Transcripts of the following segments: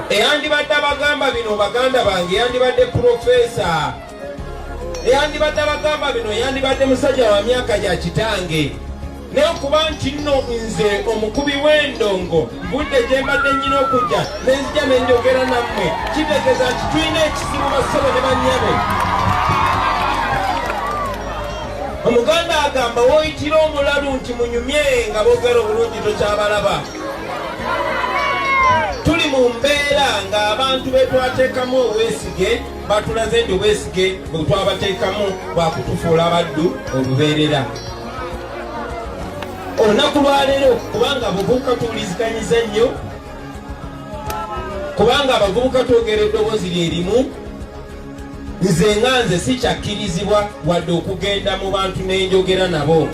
eyandibadde abagamba bino baganda bange yandibadde profesa, eyandibadde abagamba bino yandibadde musajja wa myaka gya kitange. naye okuba nti nno nze omukubi w'endongo mbudde gye mbadde nnyina okujja nenzija nenjogera nammwe, kitegeeza nti tulina ekizibu bassebo ne bannyabe. Omuganda agamba woyitira omulalu nti munyumye nga boogera obulungi tokyabalaba. Tuli mu mbeera ng'abantu be twateekamu obwesige batulaze nti obwesige bwe twabateekamu bwakutufuula abaddu olubeerera. Olunaku lwaleero kubanga abavubuka tuwulizikanyiza nnyo, kubanga abavubuka twogera eddoboozi lyerimu, nze sikyakkirizibwa wadde okugenda mu bantu n'enjogera nabo.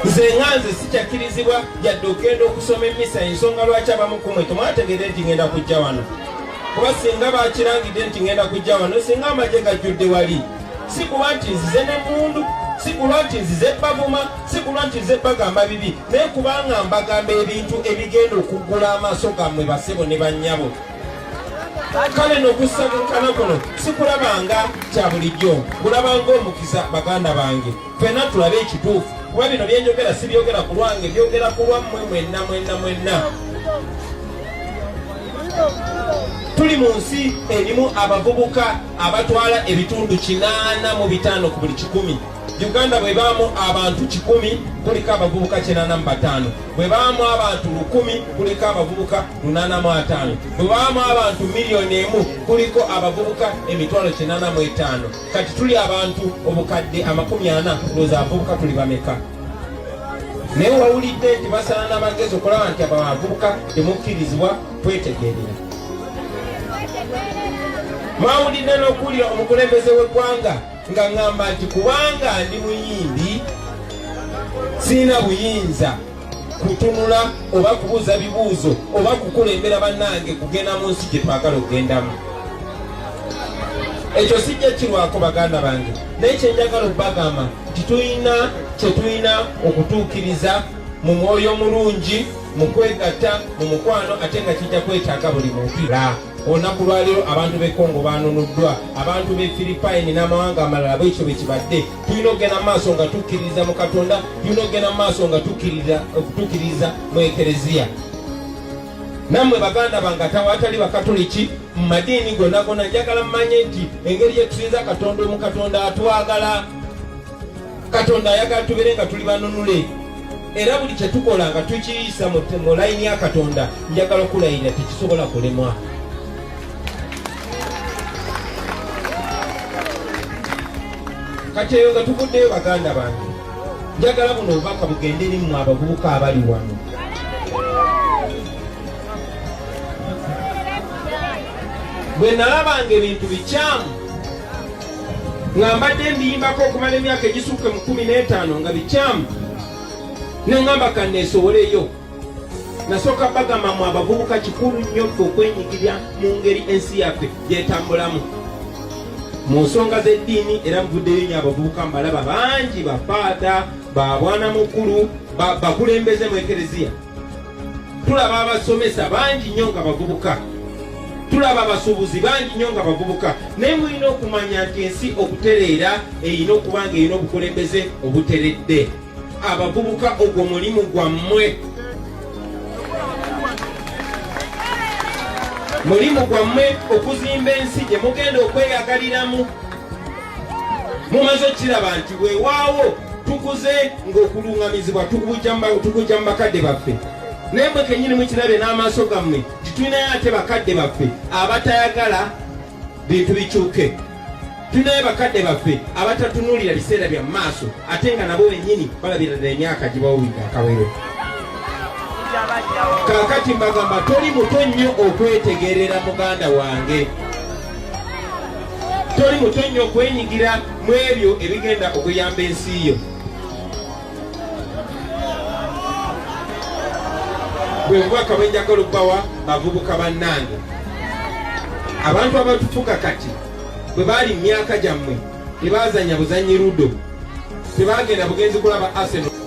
Nze sikyakkirizibwa yadde okugenda okusoma emmisa. Ensonga lwaki abamu kumwe temwategeere nti ngenda kujja wano, kuba singa bakirangidde nti ngenda kujja wano, singa amagye gajjudde wali, si kuba nti nzize n'emmundu, si kulwa nti nzize bavuma, si kulwa nti nzize bagamba bibi, naye kubanga mbagamba ebintu ebigenda okuggula amaaso gammwe bassebo ne bannyabo. Kale n'okusabukana kuno sikulabanga kya bulijjo, kulabanga omukisa baganda bange. Ffenna tulabe ekituufu, kuba bino byenjogera si byogera ku lwange, byogera ku lwammwe mwenna. Tuli mu nsi erimu abavubuka abatwala ebitundu 85 ku buli 100. Uganda bwe baamu abantu 10 kuliko abavubuka 85, bwe baamu abantu 1000 kuliko abavubuka 85, bwe baamu abantu miliyoni 1 kuliko abavubuka emitwalo 85. Kati tuli abantu obukadde 40, tulowooza abavubuka tuli bameka? Naye wawulidde nti basala n'amagezi okulaba nti abo abavubuka temukkirizibwa kwetegerera. Mwawulidde n'okuwulira omukulembeze w'eggwanga nga ngamba nti kubanga ndi muyimbi sina buyinza kutunula oba kubuuza bibuuzo oba kukulembera bannange kugenda mu nsi gye twagala okugendamu. Ekyo sijja kirwako baganda bange, naye kyenjagala okubagamba nti tulina kye tulina okutuukiriza mu mwoyo omulungi, mu kwegatta, mu mukwano, ate nga kijja kwetaaga buli muntu. Olunaku lwaleero abantu b'e Congo baanunuddwa, abantu b'e Philippine n'amawanga amalala bwekyo bwe kibadde. Tulina okugenda mu maaso nga tukkiririza mu Katonda, tulina okugenda mu maaso nga tukkiririza mu Ekereziya. Nammwe baganda bange atawatali bakatoliki mu madiini gonna njagala mmanye nti engeri gye tuyinza Katonda omu, Katonda atwagala, Katonda ayagala tubeere nga tuli banunule, era buli kye tukola nga tukiyisa mu layini ya Katonda. Njagala okulayirira tekisobola kulemwa. Kati eyo nga tuvuddeyo baganda bange, njagala buno obubaka bugende eri mmwe abavubuka abali wano. Bwe nalabanga ebintu bikyamu nga mbadde mbiyimbako okumala emyaka egisukka mu 15 nga bikyamu, neŋŋamba kanneesoboleyo. Nasooka bagamba mu abavubuka kikulu nnyo ffe okwenyigirya mu ngeri ensi yaffe gyetambulamu mu nsonga z'eddiini, era muvuddeyo nnyo abavubuka mbalaba bangi, bafaata, babwana mukulu, bakulembeze mu Ekereziya. Tulaba abasomesa bangi nnyo nga bavubuka, tulaba abasuubuzi bangi nnyo nga bavubuka. Naye mulina okumanya nti ensi okutereera erina okuba nga erina obukulembeze obuteredde. Abavubuka ogwo mulimu gwammwe, mulimu gwammwe okuzimba ensi gye mugenda okweyagaliramu. Mumaze okiraba nti weewaawo tukuze ng'okuluŋŋamizibwa tukujja mu bakadde baffe, naye mwe kennyini mukirabe n'amaaso gammwe nti tulinayo ate bakadde baffe abatayagala bintu bikyuke. Tulinayo bakadde baffe abatatunuulira biseera bya maaso, ate nga nabo bennyini balabira ddala emyaka gye bawulidde akawero. Kaakati mbagamba toli muto nnyo okwetegerera muganda wange, toli muto nnyo okwenyigira mu ebyo ebigenda okuyamba ensi yo. Bwe bubaka bwe njagala okubawa bavubuka bannange, abantu abatufuga kati bwe baali mu myaka gyammwe tebaazanya buzanyi ludo, tebaagenda bugenzi kulaba Arsenal.